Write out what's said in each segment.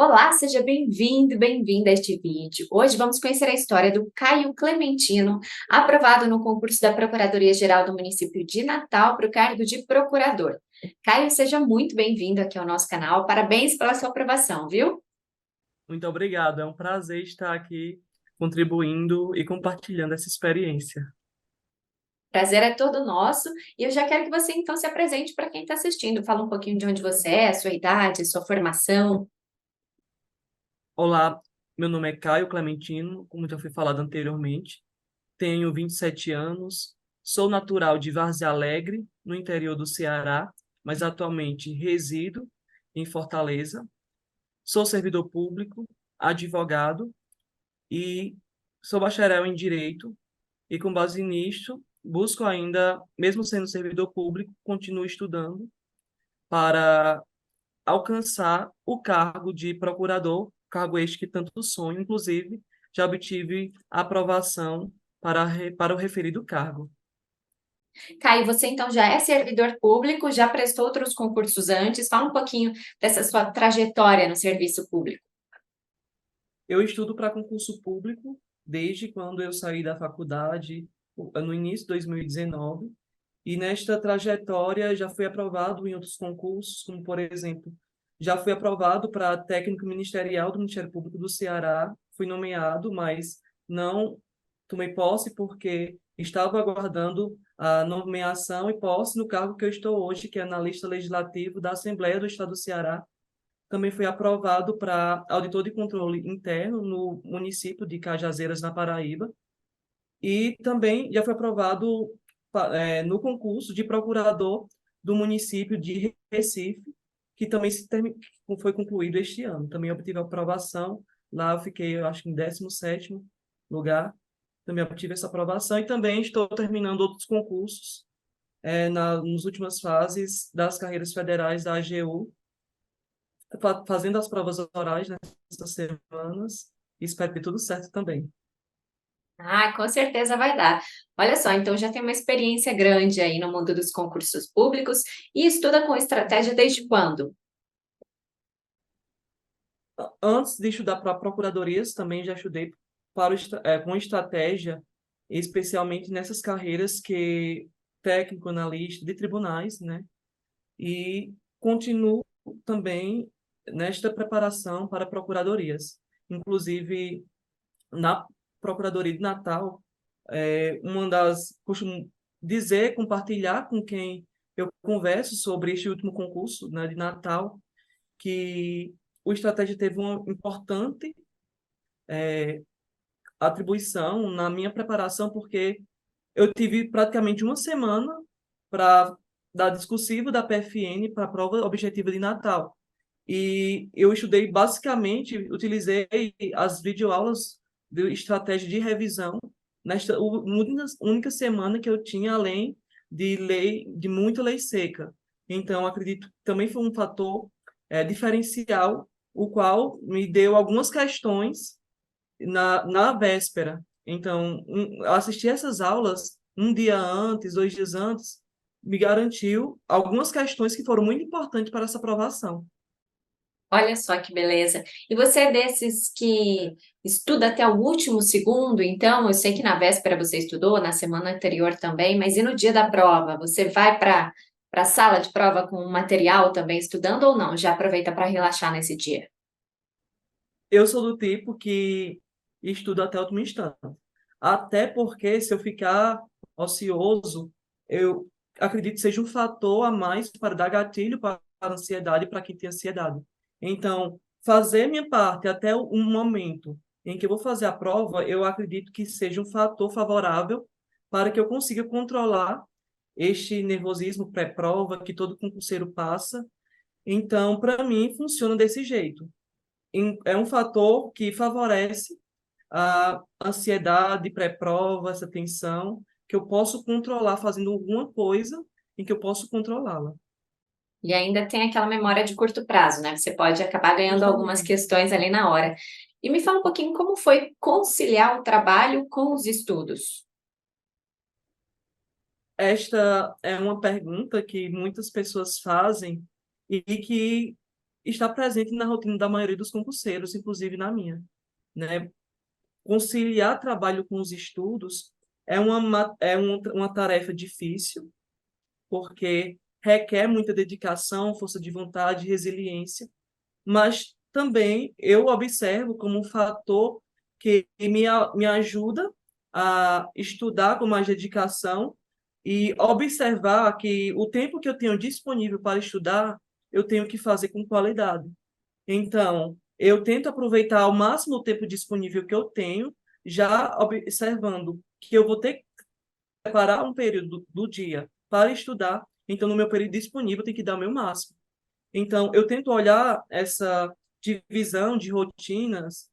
Olá, seja bem-vindo e bem-vinda a este vídeo. Hoje vamos conhecer a história do Caio Clementino, aprovado no concurso da Procuradoria-Geral do município de Natal para o cargo de procurador. Caio, seja muito bem-vindo aqui ao nosso canal. Parabéns pela sua aprovação, viu? Muito obrigado, é um prazer estar aqui contribuindo e compartilhando essa experiência. Prazer é todo nosso e eu já quero que você então se apresente para quem está assistindo. Fala um pouquinho de onde você é, sua idade, sua formação. Olá, meu nome é Caio Clementino, como já foi falado anteriormente, tenho 27 anos, sou natural de Várzea Alegre, no interior do Ceará, mas atualmente resido em Fortaleza. Sou servidor público, advogado e sou bacharel em Direito e, com base nisto, busco ainda, mesmo sendo servidor público, continuo estudando para alcançar o cargo de procurador, cargo este que tanto sonho, inclusive já obtive a aprovação para o referido cargo. Caio, você então já é servidor público, já prestou outros concursos antes? Fala um pouquinho dessa sua trajetória no serviço público. Eu estudo para concurso público desde quando eu saí da faculdade, no início de 2019, e nesta trajetória já fui aprovado em outros concursos, como, por exemplo, já fui aprovado para técnico ministerial do Ministério Público do Ceará, fui nomeado, mas não tomei posse porque estava aguardando a nomeação e posse no cargo que eu estou hoje, que é analista legislativo da Assembleia do Estado do Ceará. Também foi aprovado para auditor de controle interno no município de Cajazeiras, na Paraíba, e também já foi aprovado no concurso de procurador do município de Recife, que também foi concluído este ano. Também obtive a aprovação, lá eu fiquei, eu acho, em 17º lugar, também obtive essa aprovação, e também estou terminando outros concursos nas últimas fases das carreiras federais da AGU, fazendo as provas orais nessas semanas, e espero que tudo certo também. Ah, com certeza vai dar. Olha só, então já tem uma experiência grande aí no mundo dos concursos públicos e estuda com estratégia desde quando? Antes de estudar para procuradorias, também já estudei com estratégia, especialmente nessas carreiras que técnico, analista de tribunais, né? E continuo também nesta preparação para procuradorias. Inclusive, na Procuradoria de Natal, costumo dizer, compartilhar com quem eu converso sobre este último concurso, né, de Natal, que o estratégia teve uma importante atribuição na minha preparação, porque eu tive praticamente uma semana para dar discursivo da PFN para a prova objetiva de Natal. E eu estudei basicamente, utilizei as videoaulas de estratégia de revisão nesta única semana que eu tinha, além de muita lei seca. Então, acredito que também foi um fator diferencial, o qual me deu algumas questões na véspera. Então, assistir essas aulas um dia antes, 2 dias antes, me garantiu algumas questões que foram muito importantes para essa aprovação. Olha só que beleza. E você é desses que estuda até o último segundo, então? Eu sei que na véspera você estudou, na semana anterior também, mas e no dia da prova? Você vai para a sala de prova com o material também estudando ou não? Já aproveita para relaxar nesse dia? Eu sou do tipo que estudo até o último instante. Até porque, se eu ficar ocioso, eu acredito que seja um fator a mais para dar gatilho para a ansiedade, para quem tem ansiedade. Então, fazer minha parte até um momento em que eu vou fazer a prova, eu acredito que seja um fator favorável para que eu consiga controlar este nervosismo pré-prova que todo concurseiro passa. Então, para mim, funciona desse jeito. É um fator que favorece a ansiedade pré-prova, essa tensão, que eu posso controlar fazendo alguma coisa em que eu posso controlá-la. E ainda tem aquela memória de curto prazo, né? Você pode acabar ganhando algumas Justamente. questões ali na hora. E me fala um pouquinho como foi conciliar o trabalho com os estudos. Esta é uma pergunta que muitas pessoas fazem e que está presente na rotina da maioria dos concurseiros, inclusive na minha, né? Conciliar trabalho com os estudos uma tarefa difícil, porque requer muita dedicação, força de vontade, resiliência, mas também eu observo como um fator que me ajuda a estudar com mais dedicação e observar que o tempo que eu tenho disponível para estudar, eu tenho que fazer com qualidade. Então, eu tento aproveitar ao máximo o tempo disponível que eu tenho, já observando que eu vou ter que preparar um período do dia para estudar, então no meu período disponível eu tenho que dar o meu máximo. Então, eu tento olhar essa divisão de rotinas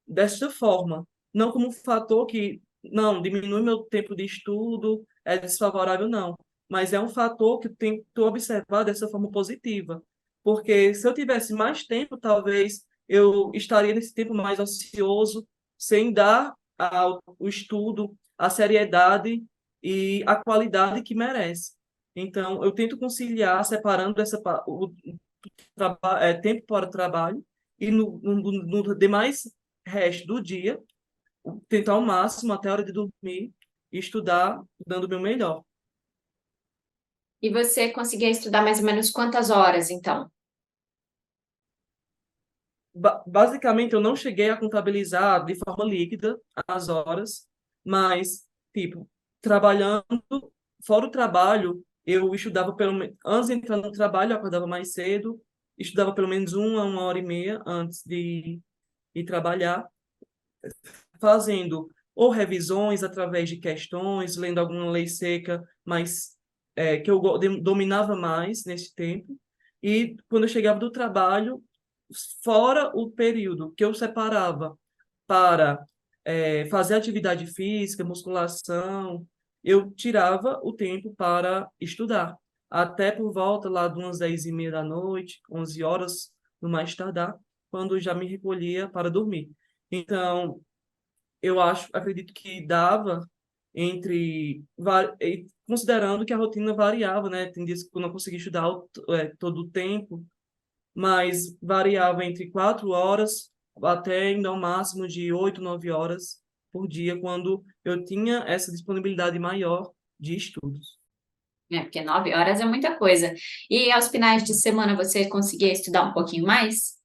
desta forma, não como um fator que, não, diminui meu tempo de estudo, é desfavorável, não. Mas é um fator que eu tento observar dessa forma positiva. Porque se eu tivesse mais tempo, talvez eu estaria nesse tempo mais ocioso, sem dar ao o estudo a seriedade e a qualidade que merece. Então, eu tento conciliar, separando tempo para o trabalho e no demais resto do dia, tentar ao máximo, até a hora de dormir, estudar, dando o meu melhor. E você conseguia estudar mais ou menos quantas horas, então? Basicamente, eu não cheguei a contabilizar de forma líquida as horas, mas, tipo, trabalhando, fora o trabalho, eu estudava pelo menos, antes de entrar no trabalho, eu acordava mais cedo, estudava pelo menos 1 a 1 hora e meia antes de ir trabalhar, fazendo ou revisões através de questões, lendo alguma lei seca, mas que eu dominava mais nesse tempo. E quando eu chegava do trabalho, fora o período que eu separava para fazer atividade física, musculação, eu tirava o tempo para estudar. Até por volta lá de umas 10h30 da noite, 11 horas, no mais tardar, quando eu já me recolhia para dormir. Então, acredito que dava considerando que a rotina variava, né? Tem dias que eu não conseguia estudar todo o tempo, mas variava entre 4 horas até ainda ao máximo de 8, 9 horas por dia, quando eu tinha essa disponibilidade maior de estudos. Porque 9 horas é muita coisa. E aos finais de semana você conseguia estudar um pouquinho mais?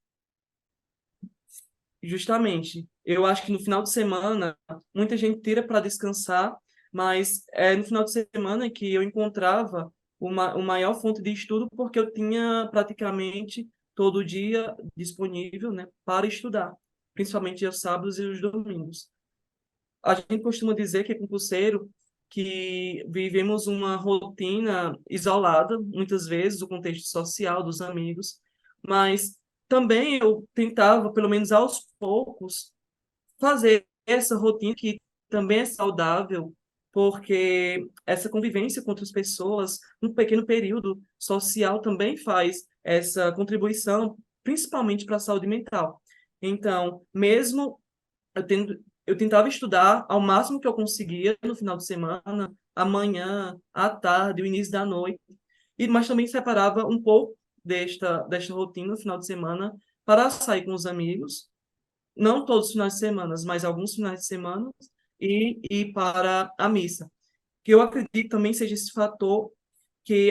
Justamente, eu acho que no final de semana, muita gente tira para descansar, mas é no final de semana que eu encontrava uma maior fonte de estudo, porque eu tinha praticamente todo dia disponível, né, para estudar, principalmente aos sábados e os domingos. A gente costuma dizer que é concurseiro que vivemos uma rotina isolada, muitas vezes, do contexto social, dos amigos, mas também eu tentava, pelo menos aos poucos, fazer essa rotina que também é saudável, porque essa convivência com outras pessoas, um pequeno período social também faz essa contribuição, principalmente para a saúde mental. Então, mesmo eu tentava estudar ao máximo que eu conseguia no final de semana, amanhã, à tarde, o início da noite, mas também separava um pouco desta rotina no final de semana para sair com os amigos, não todos os finais de semana, mas alguns finais de semana, e ir para a missa. Que eu acredito também seja esse fator que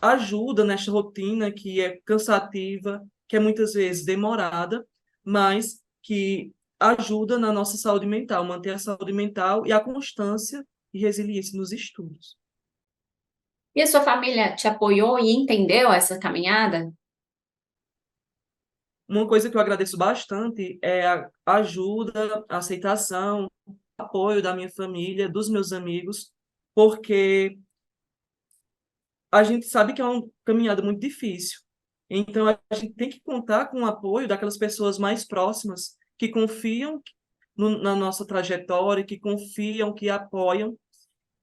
ajuda nesta rotina que é cansativa, que é muitas vezes demorada, mas que ajuda na nossa saúde mental, manter a saúde mental e a constância e resiliência nos estudos. E a sua família te apoiou e entendeu essa caminhada? Uma coisa que eu agradeço bastante é a ajuda, a aceitação, apoio da minha família, dos meus amigos, porque a gente sabe que é uma caminhada muito difícil. Então, a gente tem que contar com o apoio daquelas pessoas mais próximas que confiam na nossa trajetória, que confiam, que apoiam.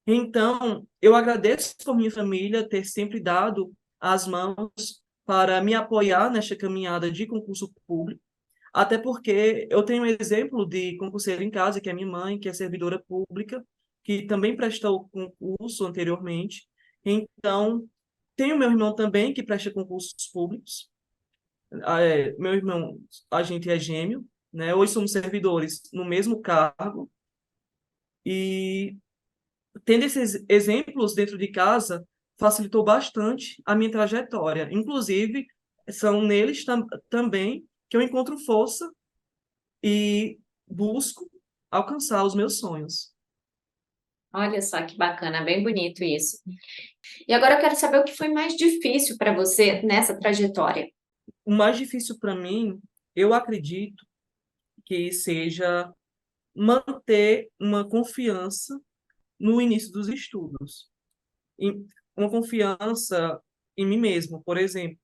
Então, eu agradeço por minha família ter sempre dado as mãos para me apoiar nesta caminhada de concurso público, até porque eu tenho um exemplo de concurseiro em casa, que é minha mãe, que é servidora pública, que também prestou concurso anteriormente. Então, tenho meu irmão também, que presta concursos públicos. Meu irmão, a gente é gêmeo, né? Hoje somos servidores no mesmo cargo e tendo esses exemplos dentro de casa facilitou bastante a minha trajetória. Inclusive, são neles também que eu encontro força e busco alcançar os meus sonhos. Olha só que bacana, bem bonito isso. E agora eu quero saber o que foi mais difícil para você nessa trajetória. O mais difícil para mim, eu acredito que seja manter uma confiança no início dos estudos. Uma confiança em mim mesmo. Por exemplo,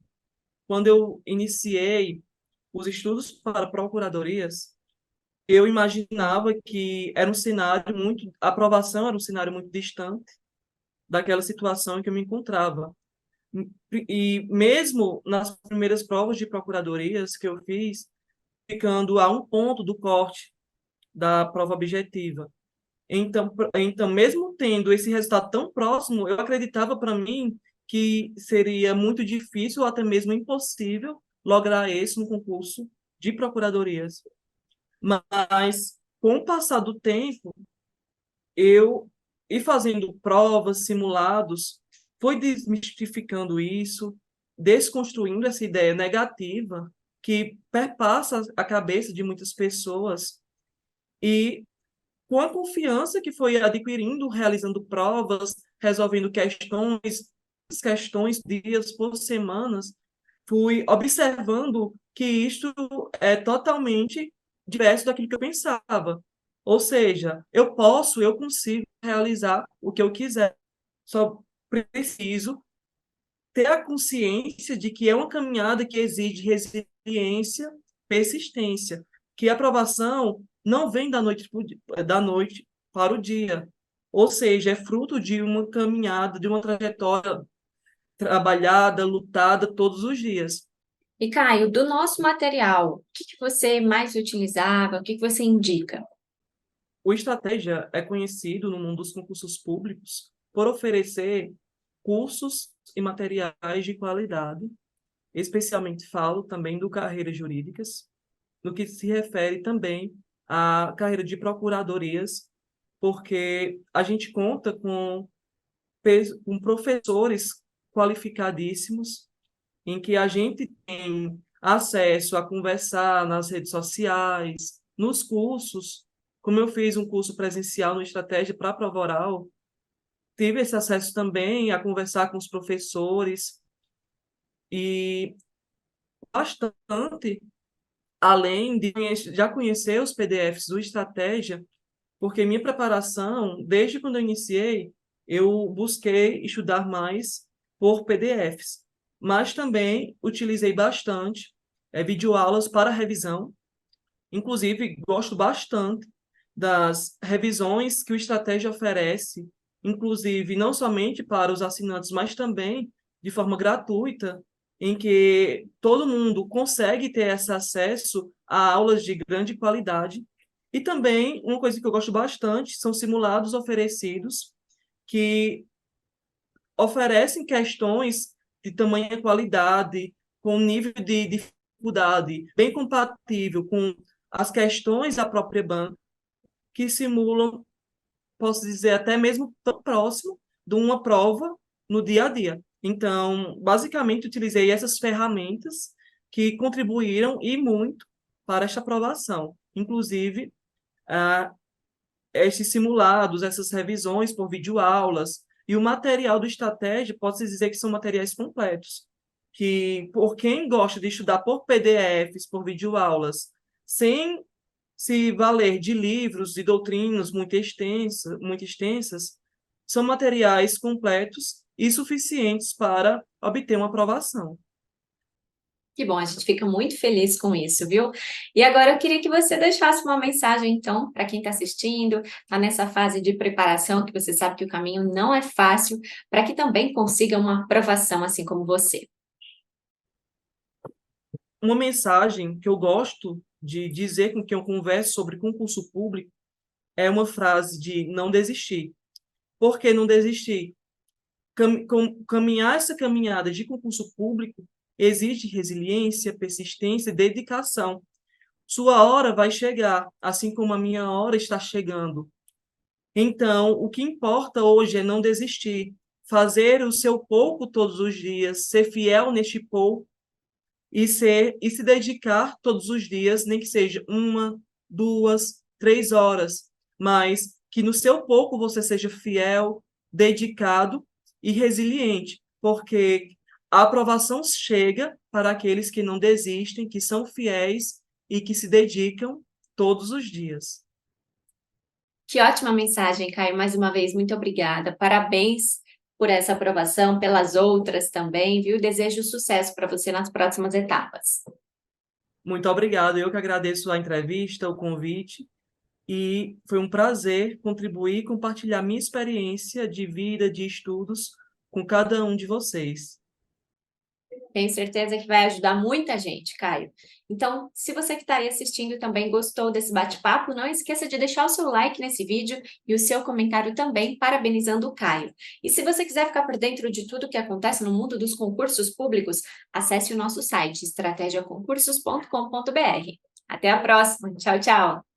quando eu iniciei os estudos para procuradorias, eu imaginava que era um cenário muito, a aprovação era um cenário muito distante daquela situação em que eu me encontrava. E mesmo nas primeiras provas de procuradorias que eu fiz, ficando a um ponto do corte da prova objetiva. Então, mesmo tendo esse resultado tão próximo, eu acreditava para mim que seria muito difícil ou até mesmo impossível lograr isso no concurso de procuradorias. Mas, com o passar do tempo, eu ir fazendo provas, simulados, foi desmistificando isso, desconstruindo essa ideia negativa que perpassa a cabeça de muitas pessoas e com a confiança que foi adquirindo, realizando provas, resolvendo questões dias por semanas, fui observando que isto é totalmente diverso daquilo que eu pensava. Ou seja, eu consigo realizar o que eu quiser. Só preciso ter a consciência de que é uma caminhada que exige resiliência, persistência, que a aprovação não vem da noite para o dia. Ou seja, é fruto de uma caminhada, de uma trajetória trabalhada, lutada todos os dias. E Caio, do nosso material, o que que você mais utilizava? O que que você indica? O Estratégia é conhecido no mundo dos concursos públicos por oferecer cursos e materiais de qualidade. Especialmente falo também do carreiras jurídicas, no que se refere também à carreira de procuradorias, porque a gente conta com professores qualificadíssimos, em que a gente tem acesso a conversar nas redes sociais, nos cursos. Como eu fiz um curso presencial no Estratégia para a prova oral, tive esse acesso também a conversar com os professores e bastante, além de já conhecer os PDFs do Estratégia, porque minha preparação, desde quando eu iniciei, eu busquei estudar mais por PDFs, mas também utilizei bastante videoaulas para revisão. Inclusive, gosto bastante das revisões que o Estratégia oferece, inclusive não somente para os assinantes, mas também de forma gratuita, em que todo mundo consegue ter esse acesso a aulas de grande qualidade. E também, uma coisa que eu gosto bastante, são simulados oferecidos, que oferecem questões de tamanha qualidade, com nível de dificuldade bem compatível com as questões da própria banca, que simulam, posso dizer, até mesmo tão próximo de uma prova no dia a dia. Então, basicamente, utilizei essas ferramentas que contribuíram e muito para esta aprovação. Inclusive, ah, estes simulados, essas revisões por videoaulas e o material do Estratégia, pode-se dizer que são materiais completos, que por quem gosta de estudar por PDFs, por videoaulas, sem se valer de livros e doutrinas muito extensas, são materiais completos e suficientes para obter uma aprovação. Que bom, a gente fica muito feliz com isso, viu? E agora eu queria que você deixasse uma mensagem, então, para quem está assistindo, está nessa fase de preparação, que você sabe que o caminho não é fácil, para que também consiga uma aprovação, assim como você. Uma mensagem que eu gosto de dizer com quem eu converso sobre concurso público é uma frase de não desistir. Por que não desistir? Caminhar essa caminhada de concurso público exige resiliência, persistência e dedicação. Sua hora vai chegar, assim como a minha hora está chegando. Então, o que importa hoje é não desistir, fazer o seu pouco todos os dias, ser fiel neste pouco e se dedicar todos os dias, nem que seja 1, 2, 3 horas, mas que no seu pouco você seja fiel, dedicado e resiliente, porque a aprovação chega para aqueles que não desistem, que são fiéis e que se dedicam todos os dias. Que ótima mensagem, Caio. Mais uma vez, muito obrigada. Parabéns por essa aprovação, pelas outras também, viu? Desejo sucesso para você nas próximas etapas. Muito obrigado. Eu que agradeço a entrevista, o convite, e foi um prazer contribuir e compartilhar minha experiência de vida, de estudos com cada um de vocês. Tenho certeza que vai ajudar muita gente, Caio. Então, se você que está aí assistindo também gostou desse bate-papo, não esqueça de deixar o seu like nesse vídeo e o seu comentário também, parabenizando o Caio. E se você quiser ficar por dentro de tudo o que acontece no mundo dos concursos públicos, acesse o nosso site estrategiaconcursos.com.br. Até a próxima. Tchau, tchau.